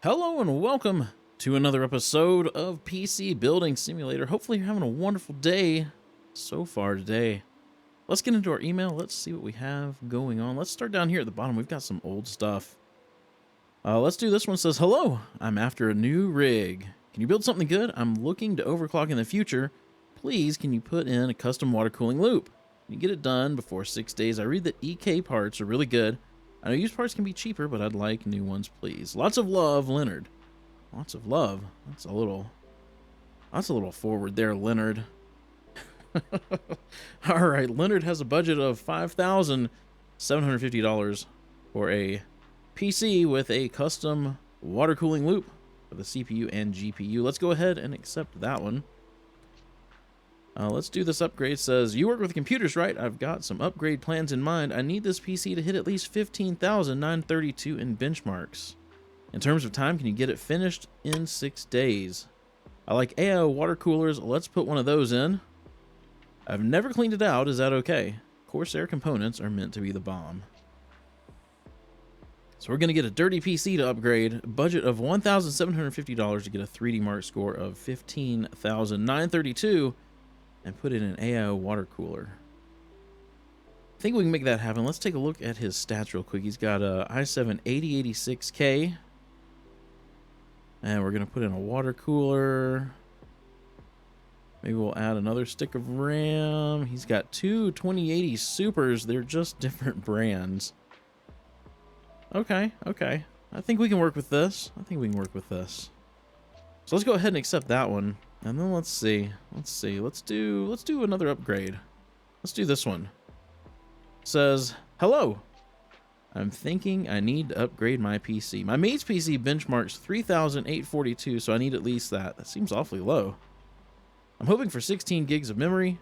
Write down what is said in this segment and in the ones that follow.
Hello and welcome to another episode of PC Building Simulator. Hopefully you're having a wonderful day so far today. Let's get into our email. Let's see what we have going on. Let's start down here at the bottom. We've got some old stuff. Let's do this one. It says, hello, I'm after a new rig. Can you build something good? I'm looking to overclock in the future. Please, can you put in a custom water cooling loop? Can you get it done before 6 days? I read that EK parts are really good. I know used parts can be cheaper, but I'd like new ones, please. Lots of love, Leonard. Lots of love. That's a little forward there, Leonard. All right, Leonard has a budget of $5,750 for a PC with a custom water cooling loop for the CPU and GPU. Let's go ahead and accept that one. Let's do this upgrade. It says, you work with computers, right? I've got some upgrade plans in mind. I need this PC to hit at least 15,932 in benchmarks. In terms of time, can you get it finished in 6 days? I like AIO water coolers. Let's put one of those in. I've never cleaned it out. Is that okay? Corsair components are meant to be the bomb. So we're going to get a dirty PC to upgrade. Budget of $1,750 to get a 3D Mark score of 15,932. And put in an AIO water cooler. I think we can make that happen. Let's take a look at his stats real quick. He's got a i7 8086K. And we're going to put in a water cooler. Maybe we'll add another stick of RAM. He's got two 2080 Supers. They're just different brands. Okay. I think we can work with this. So let's go ahead and accept that one. And then let's see. Let's do another upgrade. Let's do this one. It says, hello. I'm thinking I need to upgrade my PC. My mate's PC benchmarks 3,842, so I need at least that. That seems awfully low. I'm hoping for 16 gigs of memory,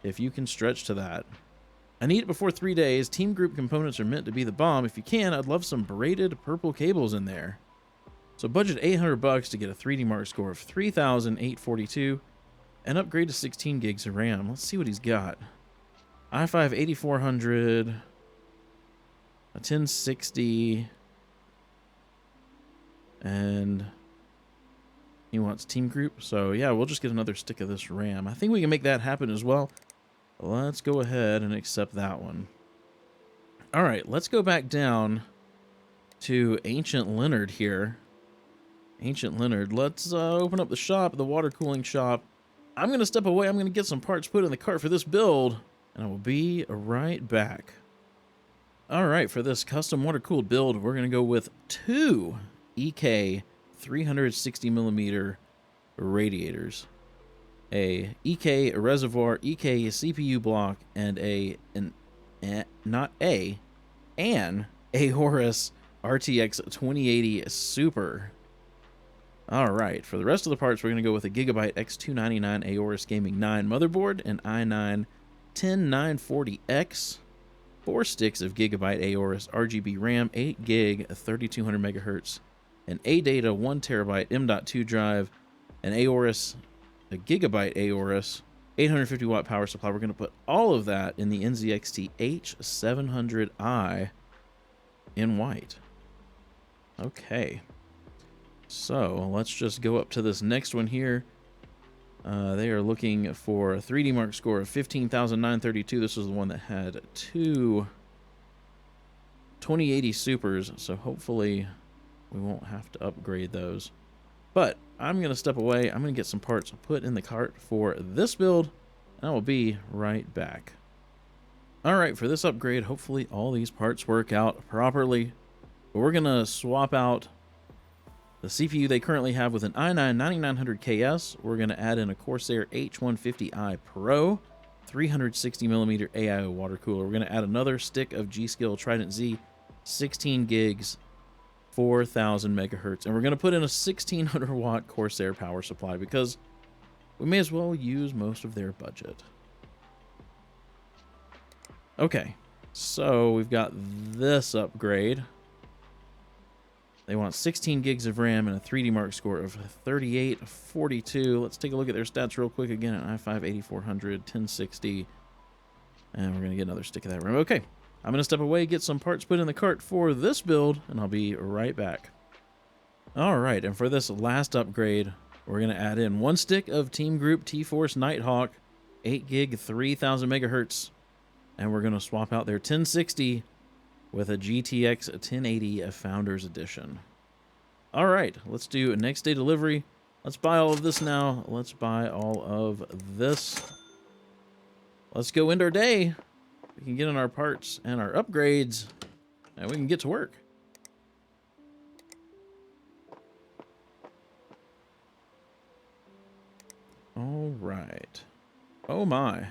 if you can stretch to that. I need it before 3 days. Team group components are meant to be the bomb. If you can, I'd love some braided purple cables in there. So budget $800 to get a 3D Mark score of 3,842 and upgrade to 16 gigs of RAM. Let's see what he's got. i5 8400, a 1060, and he wants team group. So yeah, we'll just get another stick of this RAM. I think we can make that happen as well. Let's go ahead and accept that one. All right, let's go back down to Ancient Leonard here. Ancient Leonard. Let's open up the shop, the water cooling shop. I'm going to step away. I'm going to get some parts put in the cart for this build, and I will be right back. All right, for this custom water cooled build, we're going to go with two EK 360mm radiators, a EK reservoir, EK CPU block, and an Aorus RTX 2080 Super. All right, for the rest of the parts, we're going to go with a Gigabyte X299 Aorus Gaming 9 motherboard, an i9 10940X, 4 sticks of Gigabyte Aorus RGB RAM, 8 gig 3200 megahertz, an ADATA 1 terabyte M.2 drive, an Aorus, a Gigabyte Aorus, 850 watt power supply. We're going to put all of that in the NZXT H700i in white. Okay. So let's just go up to this next one here. They are looking for a 3D Mark score of 15,932. This was the one that had two 2080 Supers, so hopefully we won't have to upgrade those. But I'm going to step away. I'm going to get some parts put in the cart for this build, and I will be right back. All right, for this upgrade, hopefully all these parts work out properly. But we're going to swap out the CPU they currently have with an i9 9900KS. We're going to add in a Corsair H150i Pro 360mm AIO water cooler. We're going to add another stick of G-Skill Trident Z, 16 gigs, 4,000 megahertz. And we're going to put in a 1600 watt Corsair power supply because we may as well use most of their budget. Okay, so we've got this upgrade. They want 16 gigs of RAM and a 3D Mark score of 3842. Let's take a look at their stats real quick. Again, an i5 8400, 1060. And we're going to get another stick of that RAM. Okay, I'm going to step away, get some parts put in the cart for this build, and I'll be right back. All right, and for this last upgrade, we're going to add in 1 stick of Team Group T-Force Nighthawk, 8 gig, 3000 megahertz, and we're going to swap out their 1060 with a GTX 1080 Founders Edition. All right, let's do a next day delivery. Let's buy all of this now. Let's buy all of this. Let's go end our day. We can get in our parts and our upgrades, and we can get to work. All right. Oh my.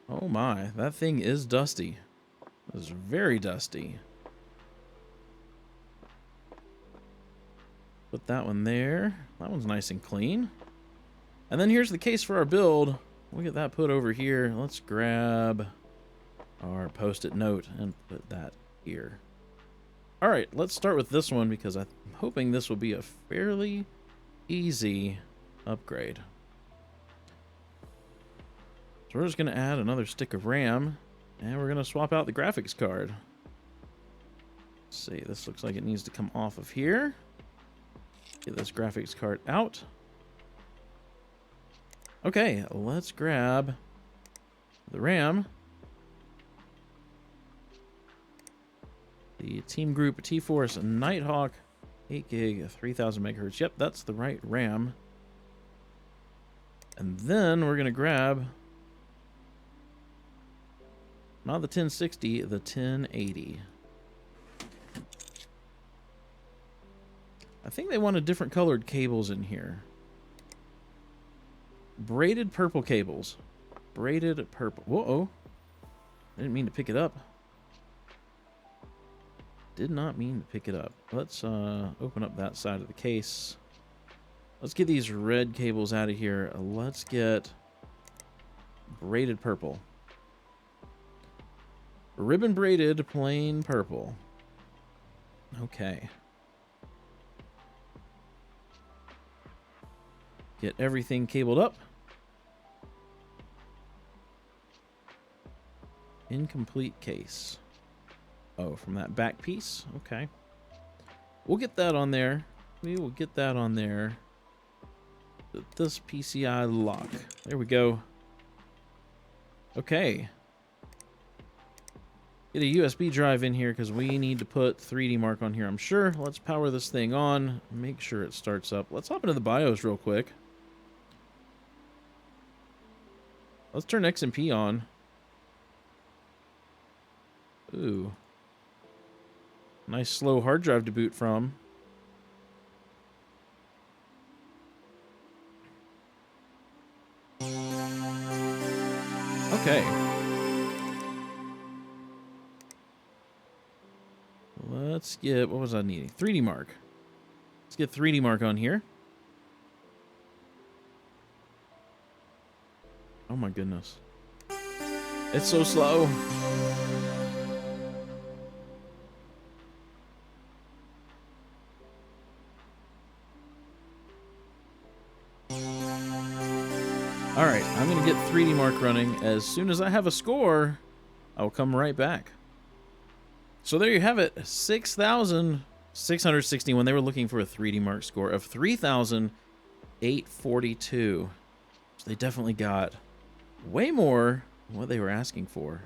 Oh my, that thing is dusty. It's very dusty. Put that one there. That one's nice and clean. And then here's the case for our build. We'll get that put over here. Let's grab our post-it note and put that here. All right, let's start with this one because I'm hoping this will be a fairly easy upgrade. So we're just going to add another stick of RAM, and we're going to swap out the graphics card. Let's see, this looks like it needs to come off of here. Get this graphics card out. Okay, let's grab the RAM. The Team Group T-Force Nighthawk, 8 gig, 3000 megahertz. Yep, that's the right RAM. And then we're going to grab, not the 1060, the 1080. I think they wanted different colored cables in here. Braided purple cables. Braided purple. Whoa. I didn't mean to pick it up. Did not mean to pick it up. Let's open up that side of the case. Let's get these red cables out of here. Let's get braided purple. Ribbon braided plain purple. Okay. Get everything cabled up. Incomplete case. Oh, from that back piece? Okay. We'll get that on there. We will get that on there. This PCI lock. There we go. Okay. Get a USB drive in here because we need to put 3D Mark on here, I'm sure. Let's power this thing on. Make sure it starts up. Let's hop into the BIOS real quick. Let's turn XMP on. Ooh. Nice slow hard drive to boot from. Okay. Let's get, what was I needing? 3D Mark. Let's get 3D Mark on here. Oh my goodness. It's so slow. All right, I'm going to get 3D Mark running. As soon as I have a score, I'll come right back. So there you have it, 6,661. They were looking for a 3D Mark score of 3,842. So they definitely got way more than what they were asking for.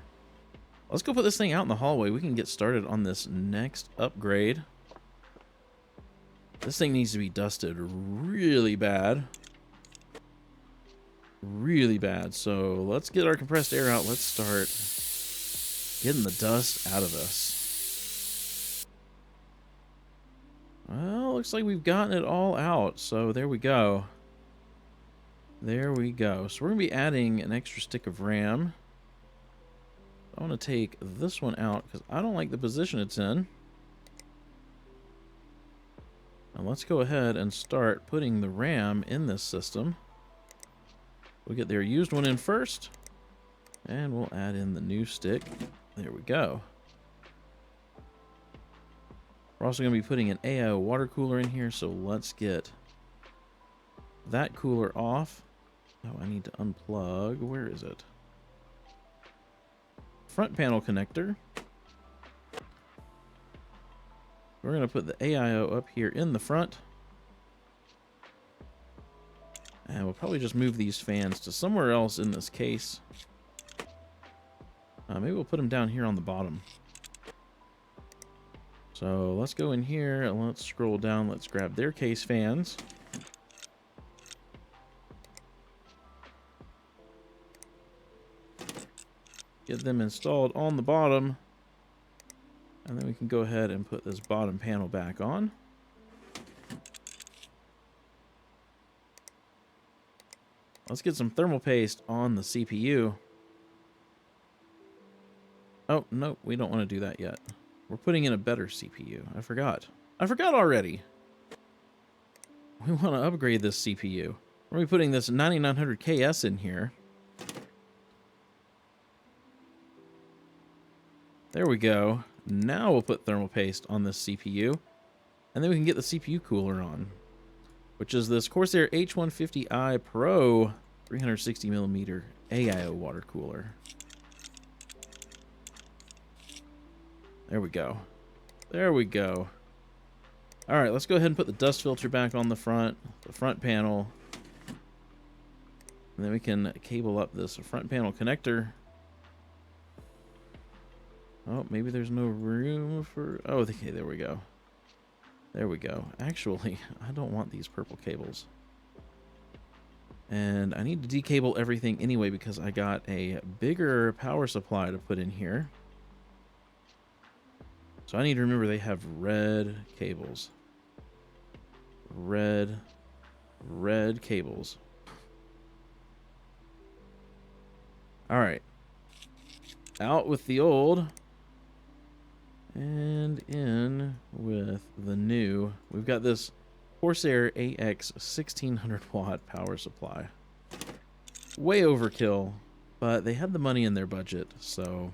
Let's go put this thing out in the hallway. We can get started on this next upgrade. This thing needs to be dusted really bad. Really bad. So let's get our compressed air out. Let's start getting the dust out of this. Well, looks like we've gotten it all out. So there we go. There we go. So we're going to be adding an extra stick of RAM. I want to take this one out because I don't like the position it's in. Now let's go ahead and start putting the RAM in this system. We'll get their used one in first. And we'll add in the new stick. There we go. We're also going to be putting an AO water cooler in here, so let's get that cooler off. Oh, I need to unplug. Where is it? Front panel connector. We're going to put the AIO up here in the front. And we'll probably just move these fans to somewhere else in this case. Maybe we'll put them down here on the bottom. So let's go in here and let's scroll down. Let's grab their case fans. Get them installed on the bottom. And then we can go ahead and put this bottom panel back on. Let's get some thermal paste on the CPU. Oh, no, we don't want to do that yet. We're putting in a better CPU. I forgot. I forgot already. We want to upgrade this CPU. We're going to be putting this 9900 KS in here. There we go. Now we'll put thermal paste on this CPU. And then we can get the CPU cooler on, which is this Corsair H150i Pro 360mm AIO water cooler. There we go. There we go. All right, let's go ahead and put the dust filter back on the front panel. And then we can cable up this front panel connector. Oh, maybe there's no room for... Oh, okay, there we go. There we go. Actually, I don't want these purple cables. And I need to decable everything anyway because I got a bigger power supply to put in here. So I need to remember they have red cables. Red cables. All right. Out with the old. And in with the new. We've got this Corsair AX 1600 watt power supply. Way overkill, but they had the money in their budget, so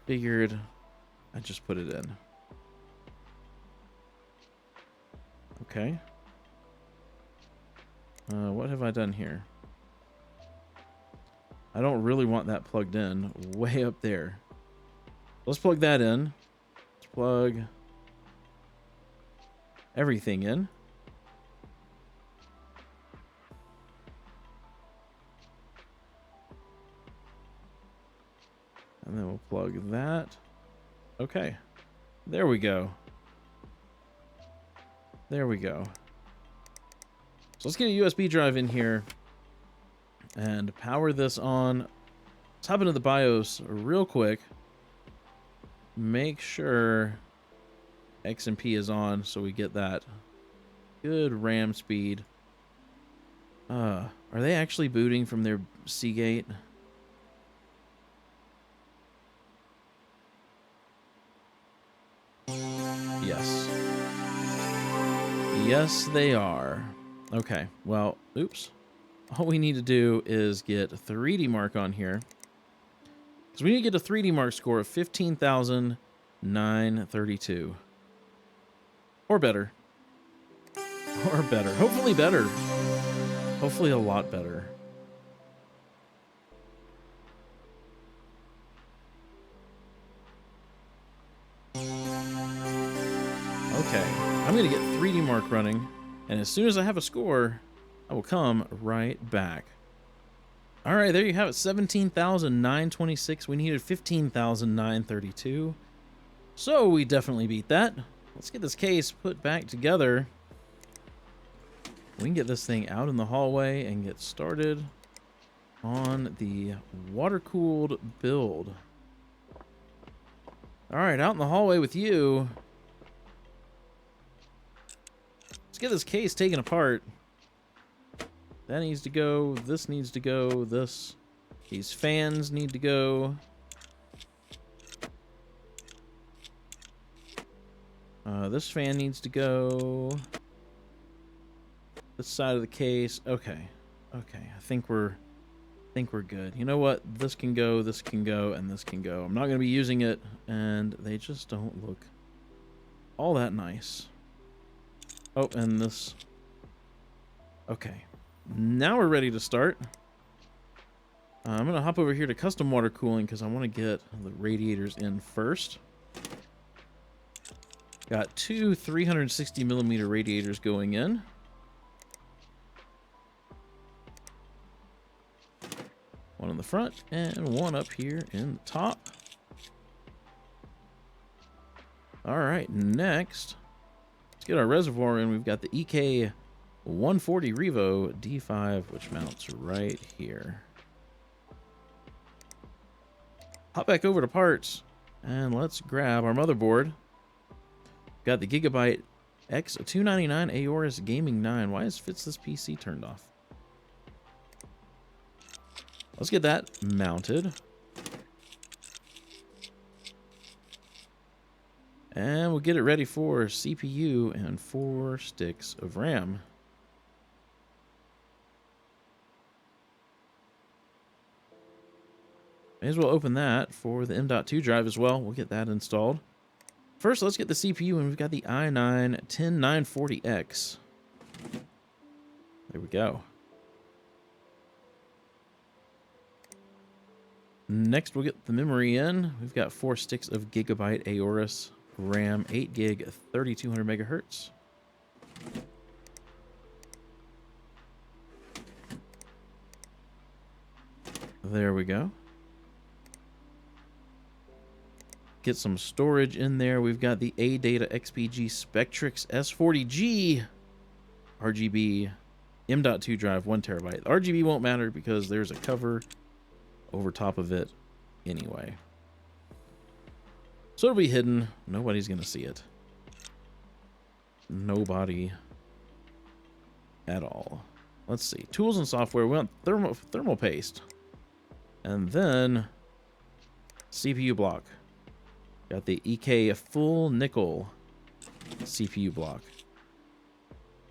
figured I'd just put it in. Okay. What have I done here? I don't really want that plugged in way up there. Let's plug that in. Let's plug everything in. And then we'll plug that. Okay. There we go. There we go. So let's get a USB drive in here and power this on. Let's hop into the BIOS real quick. Make sure XMP is on so we get that good RAM speed. Are they actually booting from their Seagate? Yes. Yes, they are. Okay, well, oops. All we need to do is get a 3D mark on here. Because we need to get a 3D mark score of 15,932. Or better. Or better. Hopefully better. Hopefully a lot better. Okay. I'm going to get 3D mark running. And as soon as I have a score, I will come right back. All right, there you have it. 17,926. We needed 15,932. So we definitely beat that. Let's get this case put back together. We can get this thing out in the hallway and get started on the water-cooled build. All right, out in the hallway with you. Let's get this case taken apart. That needs to go. This needs to go. These fans need to go. This fan needs to go. This side of the case. Okay. Okay. I think we're good. You know what? This can go, and this can go. I'm not going to be using it, and they just don't look all that nice. Oh, and this. Okay. Now we're ready to start. I'm going to hop over here to custom water cooling because I want to get the radiators in first. Got two 360 millimeter radiators going in. One in the front and one up here in the top. All right, next, let's get our reservoir in. We've got the EK140 Revo D5, which mounts right here. Hop back over to parts and let's grab our motherboard. Got the Gigabyte X299 Aorus Gaming 9. Why is this PC turned off? Let's get that mounted. And we'll get it ready for CPU and 4 sticks of RAM. May as well open that for the M.2 drive as well. We'll get that installed. First, let's get the CPU, and we've got the i9-10940X. There we go. Next, we'll get the memory in. We've got 4 sticks of Gigabyte Aorus RAM, 8 gig, 3200 megahertz. There we go. Get some storage in there. We've got the ADATA XPG Spectrix S40G RGB M.2 drive, 1 terabyte. The RGB won't matter because there's a cover over top of it anyway. So it'll be hidden. Nobody's going to see it. Nobody at all. Let's see. Tools and software. We want thermal paste. And then CPU block. Got the EK full nickel CPU block.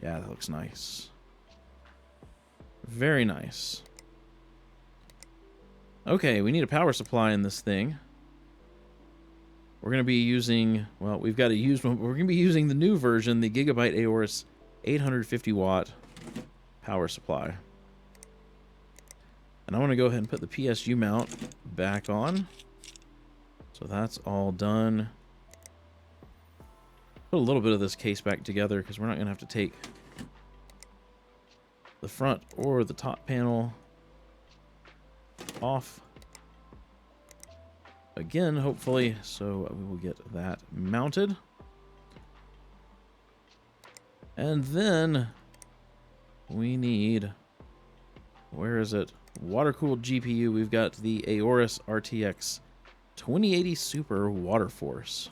Yeah, that looks nice. Very nice. Okay, we need a power supply in this thing. We're going to be using, well, we've got to use one, but we're going to be using the new version, the Gigabyte Aorus 850 watt power supply. And I want to go ahead and put the PSU mount back on. So that's all done. Put a little bit of this case back together because we're not going to have to take the front or the top panel off again, hopefully. So we will get that mounted. And then we need, where is it? Water-cooled GPU. We've got the Aorus RTX 2080 Super Water Force.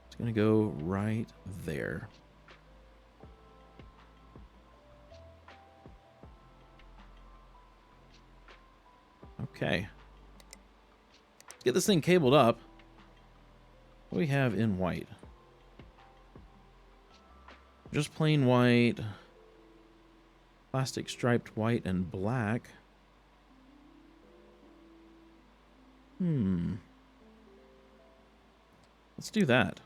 It's going to go right there. Okay. Let's get this thing cabled up. What do we have in white? Just plain white. Plastic striped white and black. Let's do that.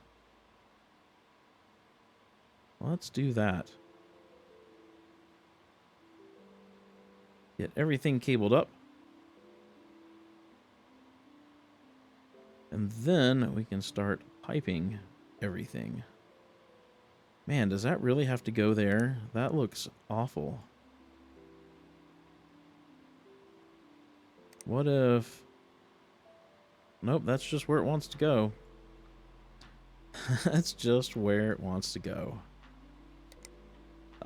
Let's do that. Get everything cabled up. And then we can start piping everything. Man, does that really have to go there? That looks awful. What if... Nope, that's just where it wants to go. That's just where it wants to go.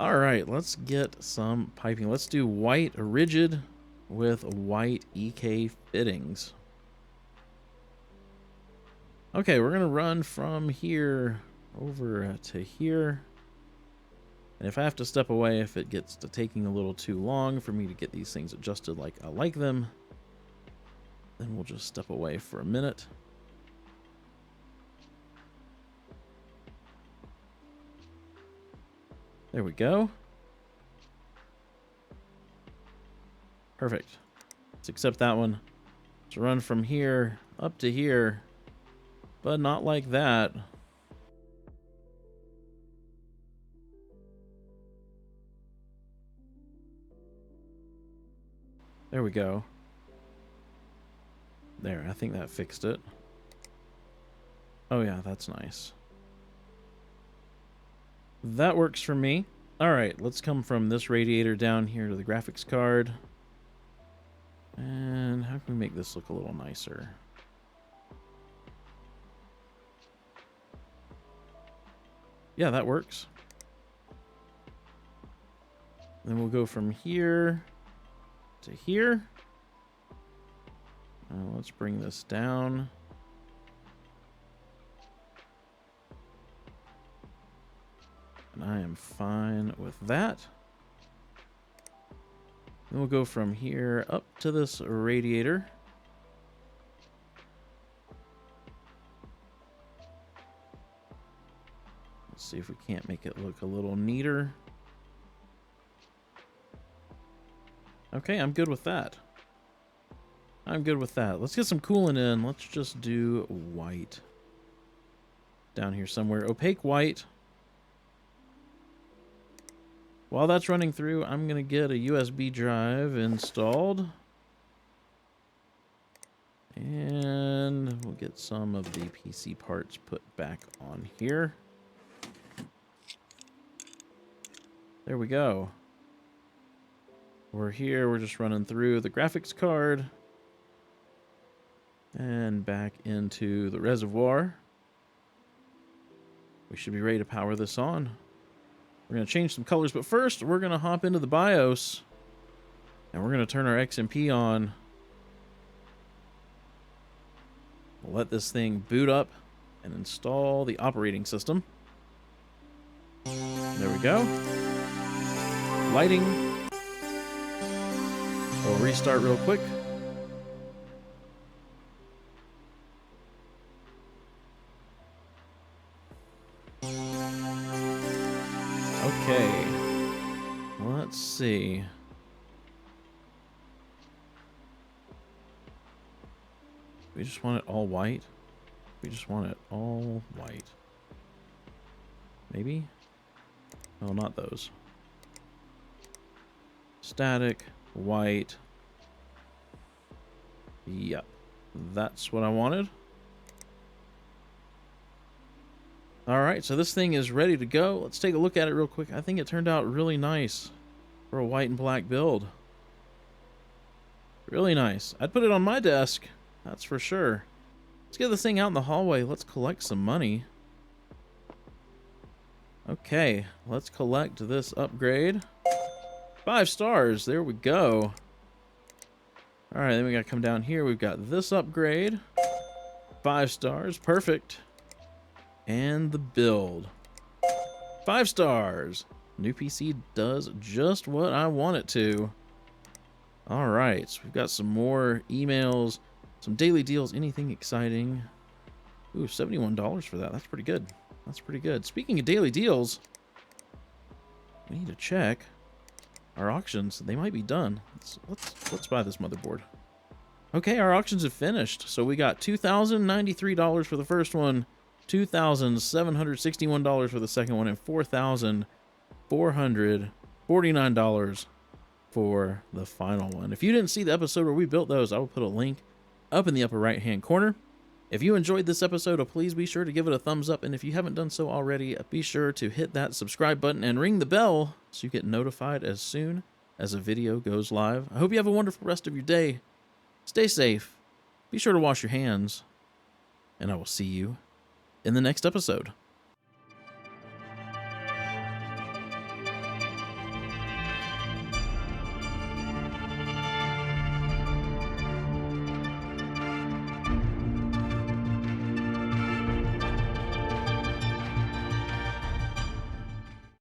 Alright, let's get some piping. Let's do white rigid with white EK fittings. Okay, we're going to run from here over to here. And if I have to step away, if it gets to taking a little too long for me to get these things adjusted like I like them, then we'll just step away for a minute. There we go. Perfect. Let's accept that one. Let's run from here up to here, but not like that. There we go. There, I think that fixed it. Oh yeah, that's nice. That works for me. All right, let's come from this radiator down here to the graphics card. And how can we make this look a little nicer? Yeah, that works. Then we'll go from here to here. Let's bring this down. And I am fine with that. Then we'll go from here up to this radiator. Let's see if we can't make it look a little neater. Okay, I'm good with that. I'm good with that. Let's get some coolant in. Let's just do white. Down here somewhere. Opaque white. While that's running through, I'm going to get a USB drive installed. And we'll get some of the PC parts put back on here. There we go. We're here, we're just running through the graphics card. And back into the reservoir. We should be ready to power this on. We're going to change some colors, but first we're going to hop into the BIOS. And we're going to turn our XMP on. We'll let this thing boot up and install the operating system. There we go. Lighting. We'll restart real quick. Okay. Let's see. We just want it all white. We just want it all white. Maybe? No, not those. Static, white. Yep. That's what I wanted. Alright, so this thing is ready to go. Let's take a look at it real quick. I think it turned out really nice for a white and black build. Really nice. I'd put it on my desk. That's for sure. Let's get this thing out in the hallway. Let's collect some money. Okay, let's collect this upgrade. 5 stars. There we go. Alright, then we gotta come down here. We've got this upgrade. 5 stars. Perfect. And the build. 5 stars. New PC does just what I want it to. Alright, so we've got some more emails, some daily deals, anything exciting. Ooh, $71 for that. That's pretty good. That's pretty good. Speaking of daily deals, we need to check our auctions. They might be done. Let's buy this motherboard. Okay, our auctions have finished. So we got $2,093 for the first one, $2,761 for the second one, and $4,449 for the final one. If you didn't see the episode where we built those, I will put a link up in the upper right hand corner. If you enjoyed this episode, please be sure to give it a thumbs up, and if you haven't done so already, be sure to hit that subscribe button and ring the bell so you get notified as soon as a video goes live. I hope you have a wonderful rest of your day. Stay safe, be sure to wash your hands, and I will see you in the next episode.